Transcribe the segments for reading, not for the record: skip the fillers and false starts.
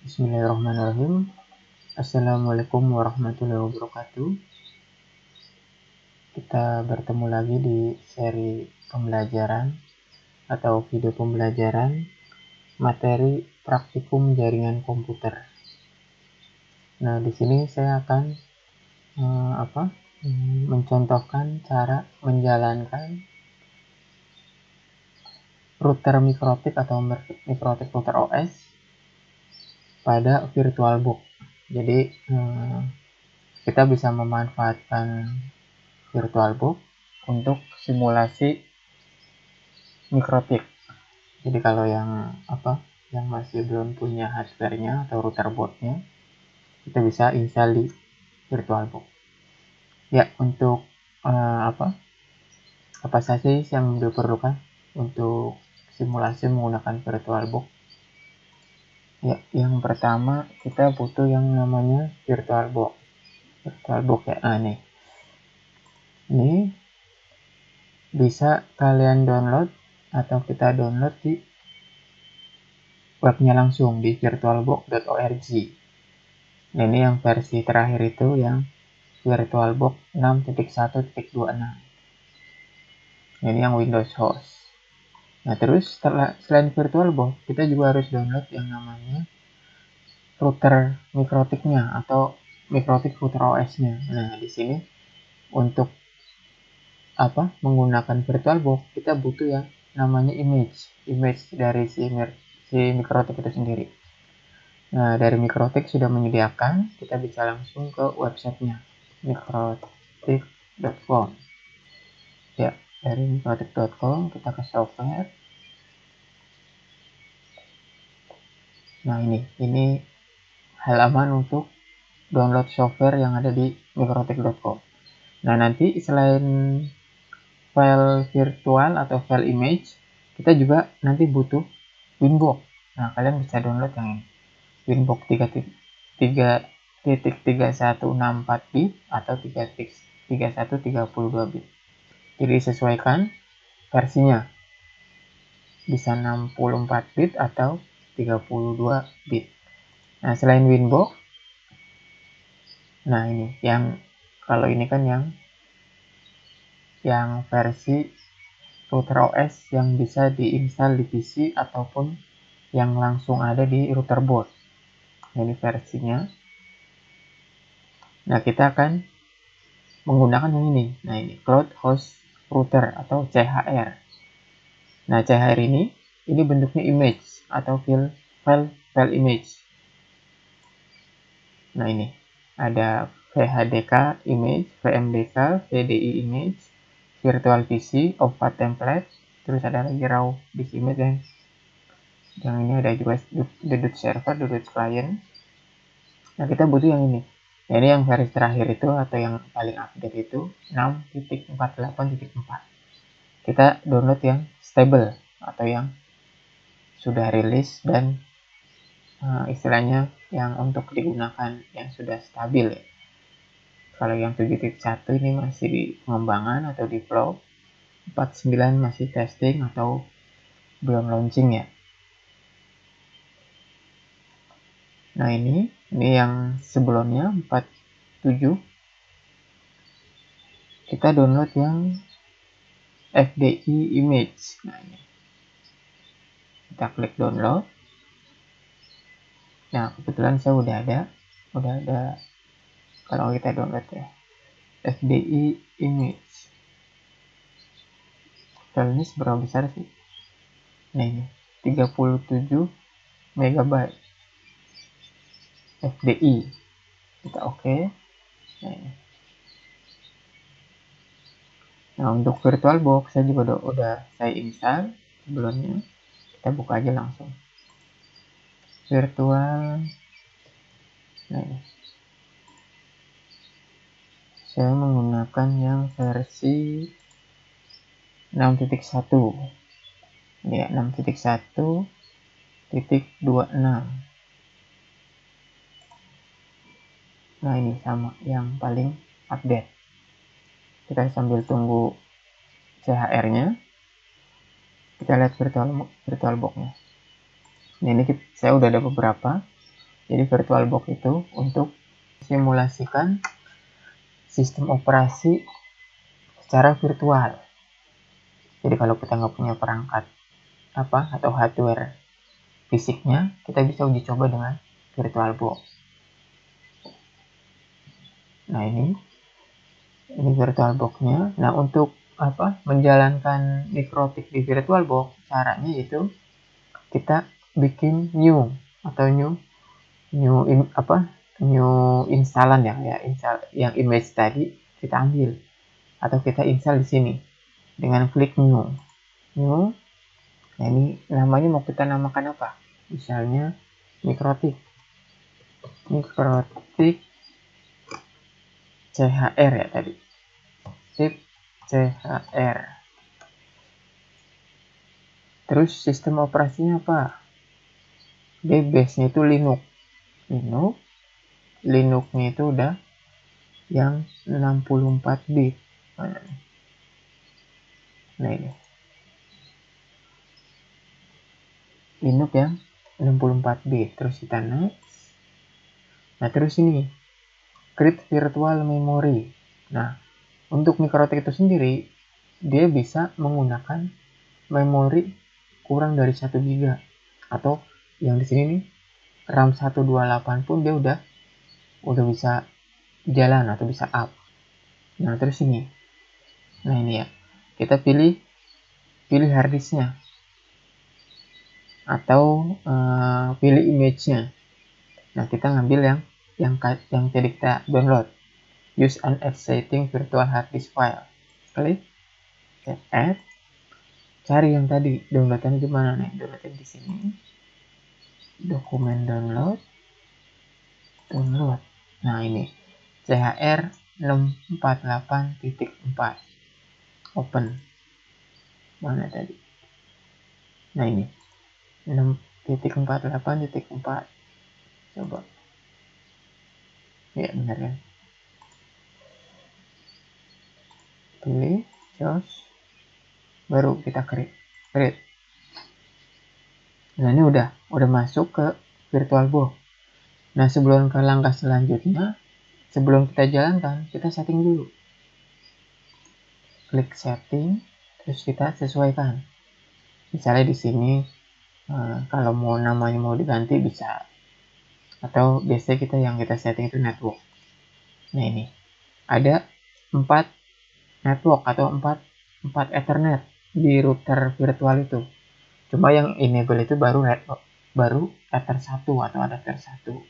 Bismillahirrahmanirrahim. Assalamualaikum warahmatullahi wabarakatuh. Kita bertemu lagi di seri pembelajaran atau video pembelajaran materi praktikum jaringan komputer. Nah, di sini saya akan mencontohkan cara menjalankan router mikrotik atau mikrotik router OS pada VirtualBox. Jadi kita bisa memanfaatkan VirtualBox untuk simulasi mikrotik. Jadi kalau yang masih belum punya hardware-nya atau router board-nya, kita bisa install di VirtualBox. Ya, untuk apa saja yang diperlukan untuk simulasi menggunakan VirtualBox? Ya, yang pertama kita butuh yang namanya VirtualBox. VirtualBox ya, nih. Ini bisa kalian download atau kita download di webnya langsung di virtualbox.org. Nah, ini yang versi terakhir itu yang VirtualBox 6.1.26. Nah, ini yang Windows host. Nah, terus selain VirtualBox, kita juga harus download yang namanya router mikrotiknya atau mikrotik router OS-nya. Nah, di sini untuk menggunakan VirtualBox, kita butuh yang namanya image dari si mikrotik itu sendiri. Nah, dari mikrotik sudah menyediakan, kita bisa langsung ke websitenya mikrotik.com. Ya, dari mikrotik.com kita ke software. Nah, ini halaman untuk download software yang ada di mikrotik.com. Nah, nanti selain file virtual atau file image, kita juga nanti butuh Winbox. Nah, kalian bisa download yang ini, Winbox 3.3164 bit atau 3.3132 bit. Jadi sesuaikan versinya, bisa 64 bit atau 32 bit. Nah, selain Winbox, nah ini yang kalau ini kan yang versi router OS yang bisa diinstal di PC ataupun yang langsung ada di router board. Nah, ini versinya. Nah, kita akan menggunakan yang ini. Nah, ini Cloud Host Router atau CHR. Nah, CHR ini bentuknya image atau file image. Nah, ini ada VHDK image, VMDK, VDI image, virtual PC, OPA template, terus ada lagi raw disk image dan yang ini ada juga dedut server, dedut client. Nah, kita butuh yang ini. Nah, ini yang versi terakhir itu atau yang paling update itu 6.48.4. Kita download yang stable atau yang sudah rilis dan istilahnya yang untuk digunakan yang sudah stabil ya. Kalau yang 7.1 ini masih di pengembangan atau develop, 49 masih testing atau belum launching ya. Nah, ini yang sebelumnya 47. Kita download yang FDI image. Nah, ini kita klik download. Nah, kebetulan saya udah ada kalau kita download ya FDI image. File ini seberapa besar sih? Nah, ini 37 MB FDI. Kita oke. Nah, ini. Nah, untuk VirtualBox saya juga udah saya install sebelumnya. Kita buka aja langsung. Virtual. Nah, ini. Saya menggunakan yang versi 6.1. Ya, 6.1.26. Nah, ini sama yang paling update. Kita sambil tunggu CHR-nya. Kita lihat VirtualBox-nya. Nah, ini saya udah ada beberapa. Jadi VirtualBox itu untuk simulasikan sistem operasi secara virtual. Jadi kalau kita nggak punya perangkat atau hardware fisiknya, kita bisa uji coba dengan VirtualBox. Nah ini VirtualBox-nya. Nah untuk menjalankan Mikrotik di VirtualBox, caranya itu kita bikin new instalan install yang image tadi kita ambil atau kita install di sini dengan klik new. Nah ini namanya mau kita namakan apa? Misalnya Mikrotik CHR ya tadi. Sip CHR. Terus sistem operasinya apa? Dia base-nya itu Linux. Linux-nya itu udah yang 64 bit. Nah ini. Linux yang 64 bit. Terus kita next. Nah terus ini create virtual memory. Nah untuk Mikrotik itu sendiri dia bisa menggunakan memori kurang dari 1 GB atau yang di sini nih RAM 128 pun dia udah bisa jalan atau bisa up. Nah terus ini, nah ini ya, kita pilih harddisknya atau pilih image-nya. Nah kita ngambil yang tadi kita download. Use an exciting virtual hard disk file. Klik add. Cari yang tadi downloadannya gimana nih? Downloadnya di sini. Dokumen download. Nah ini CHR 648.4. Open. Mana tadi? Nah ini 6.48.4. Coba. Ya benar kan? Pilih, close, baru kita create. Nah ini udah masuk ke VirtualBox. Nah sebelum ke langkah selanjutnya, sebelum kita jalankan, kita setting dulu. Klik setting, terus kita sesuaikan. Misalnya di sini kalau namanya mau diganti bisa, atau biasanya kita setting itu network. Nah ini ada 4 network atau 4 Ethernet di router virtual itu. Cuma yang enable itu baru Ether 1 atau adapter 1.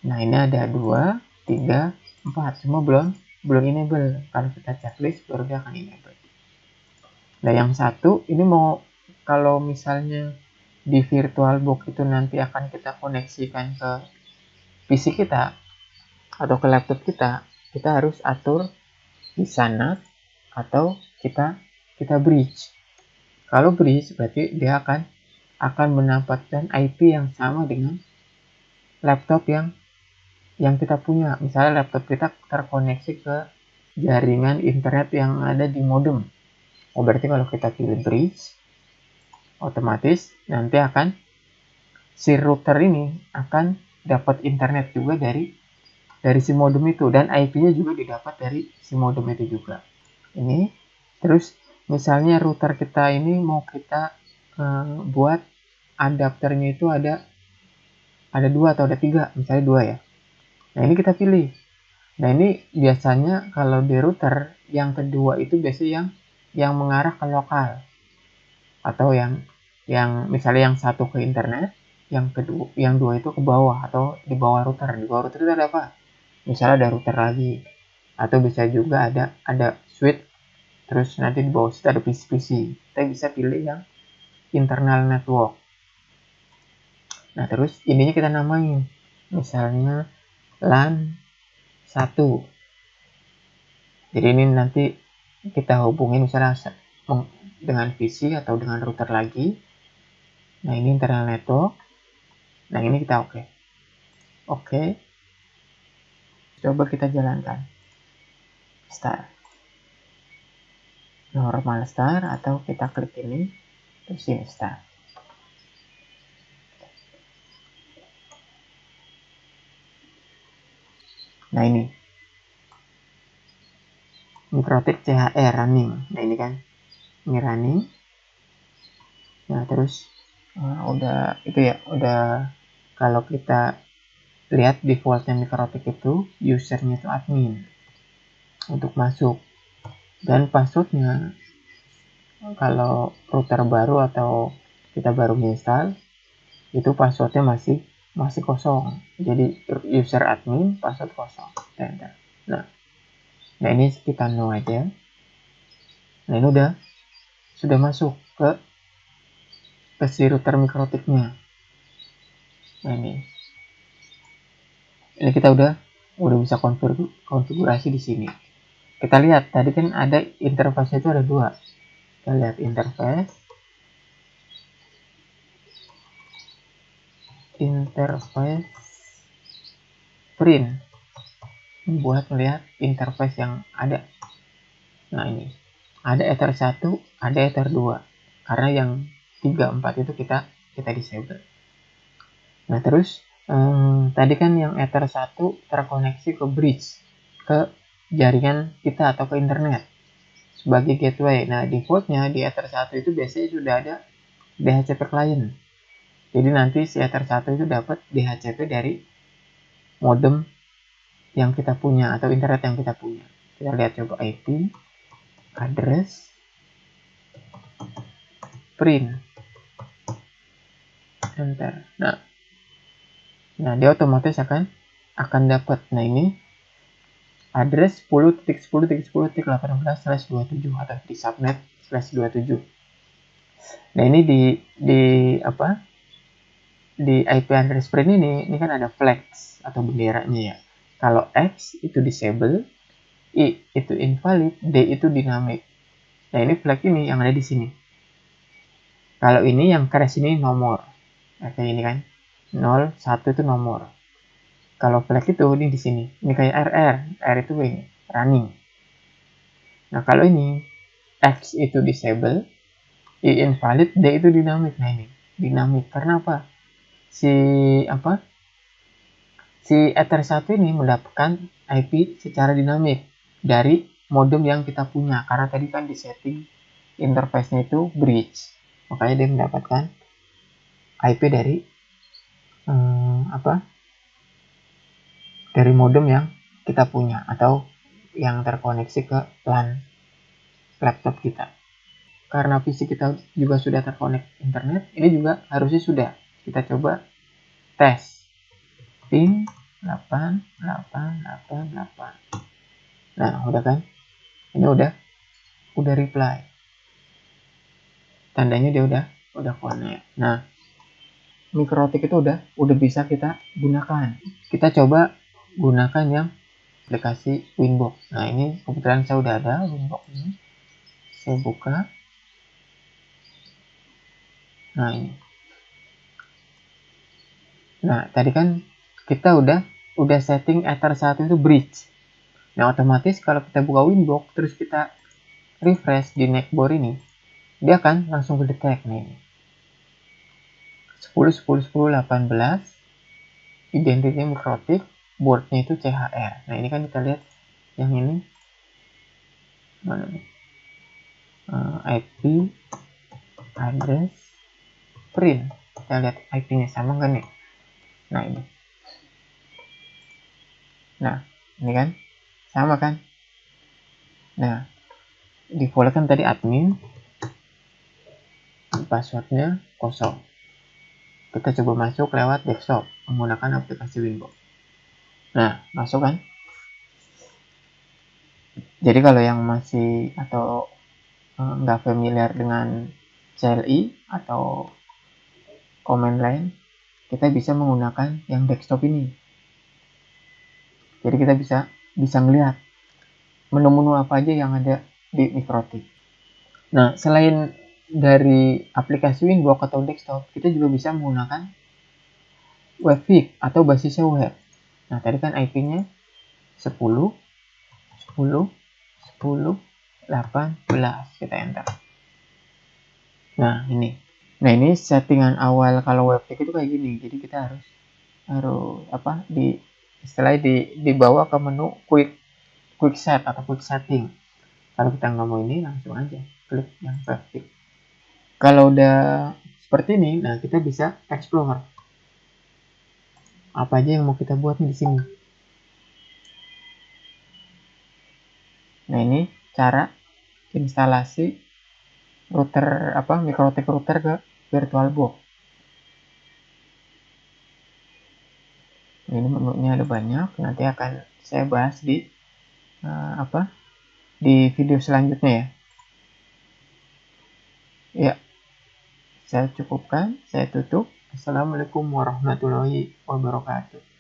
Nah ini ada 2, 3, 4. Cuma belum enable. Kalau kita checklist baru dia akan enable. Nah yang satu ini kalau misalnya di VirtualBox itu nanti akan kita koneksikan ke PC kita atau ke laptop kita harus atur bisa NAT atau kita bridge. Kalau bridge berarti dia akan mendapatkan IP yang sama dengan laptop yang kita punya. Misalnya laptop kita terkoneksi ke jaringan internet yang ada di modem. Berarti kalau kita pilih bridge, otomatis nanti si router ini akan dapat internet juga dari si modem itu, dan IP-nya juga didapat dari si modem itu juga. Ini terus misalnya router kita ini mau kita buat adapternya itu ada 2 atau ada 3, misalnya 2 ya. Nah ini kita pilih. Nah ini biasanya kalau di router yang kedua itu biasanya yang mengarah ke lokal, atau yang misalnya yang satu ke internet, yang dua itu ke bawah atau di bawah router. Di bawah router itu ada apa? Misalnya ada router lagi, atau bisa juga ada switch, terus nanti di bawah situ ada PC. Kita bisa pilih yang internal network. Nah terus ininya kita namain, misalnya LAN 1. Jadi ini nanti kita hubungin misalnya dengan PC atau dengan router lagi. Nah ini internal network. Nah ini kita oke. Coba kita jalankan. Start. Normal start, atau kita klik ini terus ini start. Nah ini Mikrotik CHR running. Nah ini kan, ini running. Nah terus udah itu ya, udah kalau kita lihat defaultnya Mikrotik itu usernya itu admin untuk masuk, dan passwordnya kalau router baru atau kita baru install itu passwordnya masih kosong, jadi user admin password kosong. Nah ini kita no aja. Nah ini sudah masuk ke si router Mikrotiknya. Nah ini kita udah bisa konfigurasi di sini. Kita lihat tadi kan ada interface itu ada dua. Kita lihat interface print buat melihat interface yang ada. Nah ini ada Ether 1, ada Ether 2, karena yang 3, 4 itu kita disable. Nah terus tadi kan yang Ether 1 terkoneksi ke bridge, ke jaringan kita atau ke internet sebagai gateway. Nah defaultnya di Ether 1 itu biasanya sudah ada DHCP client. Jadi nanti si Ether 1 itu dapat DHCP dari modem yang kita punya atau internet yang kita punya. Kita lihat coba IP address print enter. Nah dia otomatis akan dapat. Nah ini address 10.10.10.18/27 atau di subnet /27. Nah ini di IP address print ini kan ada flags atau benderanya ya. Kalau X itu disable, I itu invalid, D itu dynamic. Nah ini flag ini yang ada di sini. Kalau ini yang crash ini nomor. Nah, kayak ini kan. 0, 1 itu nomor. Kalau flag itu ini di sini. Ini kayak R itu ini running. Nah, kalau ini X itu disable, I invalid, D itu dynamic. Nah, ini dynamic karena apa? Si Ether 1 ini mendapatkan IP secara dinamik dari modem yang kita punya, karena tadi kan di setting interface-nya itu bridge. Makanya dia mendapatkan IP dari dari modem yang kita punya atau yang terkoneksi ke LAN laptop kita. Karena PC kita juga sudah terkonek internet, ini juga harusnya sudah. Kita coba tes ping 8888. Nah udah kan, ini udah reply, tandanya dia udah connect. Nah Mikrotik itu udah bisa kita gunakan. Kita coba gunakan yang aplikasi Winbox. Nah ini kebetulan saya udah ada Winbox ini. Saya buka. Nah ini. Nah tadi kan kita udah setting Ether 1 itu bridge. Nah otomatis kalau kita buka Winbox terus kita refresh di neckboard ini, dia akan langsung ke-detect nih. 10 10 10 18 identity Mikrotik, boardnya itu CHR. Nah ini kan kita lihat yang ini mana nih, IP address print. Kita lihat IP-nya sama nggak nih? Nah ini, ini kan sama kan? Nah default kan tadi admin, passwordnya kosong. Kita coba masuk lewat desktop menggunakan aplikasi Winbox. Nah masuk kan? Jadi kalau yang masih atau nggak familiar dengan CLI atau command line, kita bisa menggunakan yang desktop ini. Jadi kita bisa melihat menu-menu apa aja yang ada di Mikrotik. Nah selain dari aplikasi Winbox atau desktop, kita juga bisa menggunakan webvik atau basisnya web. Nah tadi kan IP-nya 10 10 10 18, kita enter. Nah ini settingan awal kalau webvik itu kayak gini. Jadi kita harus di Setelah dibawa ke menu quick set atau quick setting. Kalau kita nggak mau ini, langsung aja klik yang grafik. Kalau udah seperti ini, nah kita bisa explore apa aja yang mau kita buat di sini. Nah, ini cara instalasi router MikroTik router ke VirtualBox. Ini menunya ada banyak, nanti akan saya bahas di di video selanjutnya ya. Ya, saya cukupkan, saya tutup. Assalamualaikum warahmatullahi wabarakatuh.